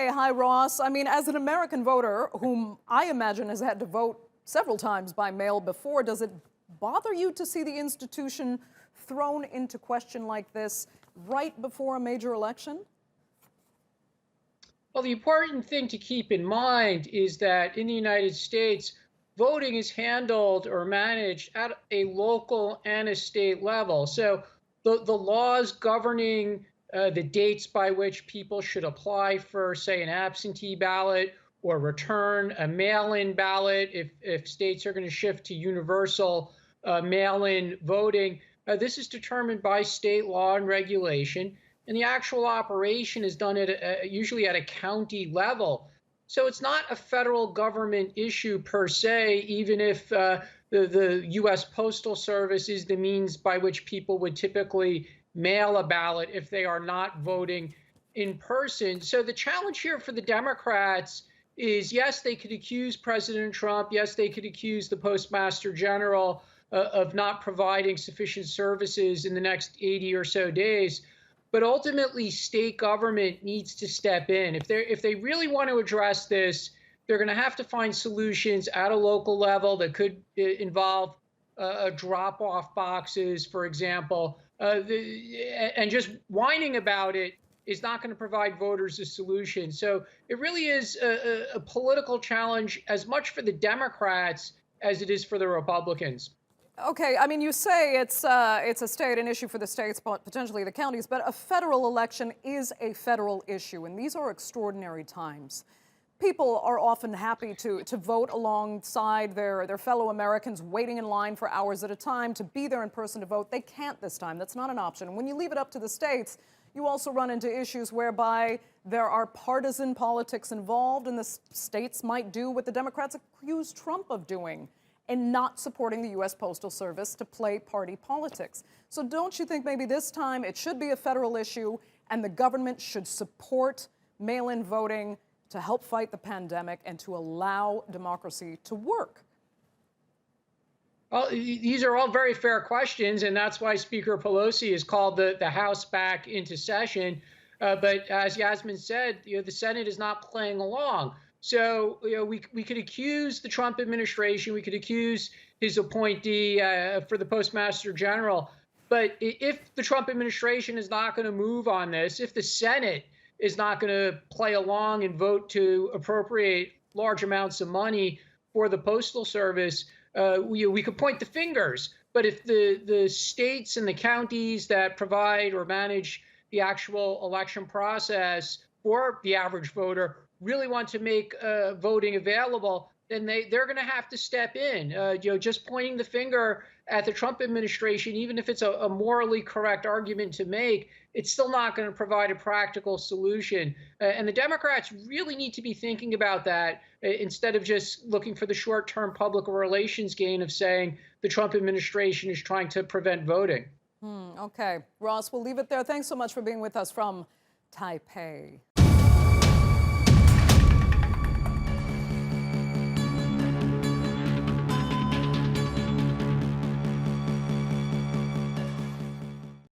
Hey, hi, Ross. I mean, as an American voter, whom I imagine has had to vote several times by mail before, does it bother you to see the institution thrown into question like this right before a major election? Well, the important thing to keep in mind is that in the United States, voting is handled or managed at a local and a state level. So the laws governing the dates by which people should apply for, say, an absentee ballot or return a mail-in ballot if states are going to shift to universal mail-in voting, this is determined by state law and regulation, and the actual operation is done at usually at a county level. So it's not a federal government issue per se, even if the US Postal Service is the means by which people would typically mail a ballot if they are not voting in person. So the challenge here for the Democrats is, yes, they could accuse President Trump. Yes, they could accuse the Postmaster General of not providing sufficient services in the next 80 or so days. But ultimately, state government needs to step in. If they really want to address this, they're going to have to find solutions at a local level that could involve drop-off boxes, for example. And just whining about it is not going to provide voters a solution. So it really is a political challenge as much for the Democrats as it is for the Republicans. Okay, I mean, you say it's a state, an issue for the states, but potentially the counties, but a federal election is a federal issue, and these are extraordinary times. People are often happy to vote alongside their fellow Americans, waiting in line for hours at a time to be there in person to vote. They can't this time. That's not an option. And when you leave it up to the states, you also run into issues whereby there are partisan politics involved, and the states might do what the Democrats accuse Trump of doing and not supporting the US Postal Service to play party politics. So don't you think maybe this time it should be a federal issue and the government should support mail-in voting to help fight the pandemic and to allow democracy to work? Well, these are all very fair questions, and that's why Speaker Pelosi has called the House back into session. But as Yasmin said, the Senate is not playing along. So we could accuse the Trump administration, we could accuse his appointee for the Postmaster General. But if the Trump administration is not going to move on this, if the Senate is not going to play along and vote to appropriate large amounts of money for the Postal Service, we could point the fingers. But if the states and the counties that provide or manage the actual election process for the average voter really want to make voting available, then they're going to have to step in. Just pointing the finger at the Trump administration, even if it's a morally correct argument to make, it's still not going to provide a practical solution. And the Democrats really need to be thinking about that instead of just looking for the short-term public relations gain of saying the Trump administration is trying to prevent voting. Okay, Ross, we'll leave it there. Thanks so much for being with us from Taipei.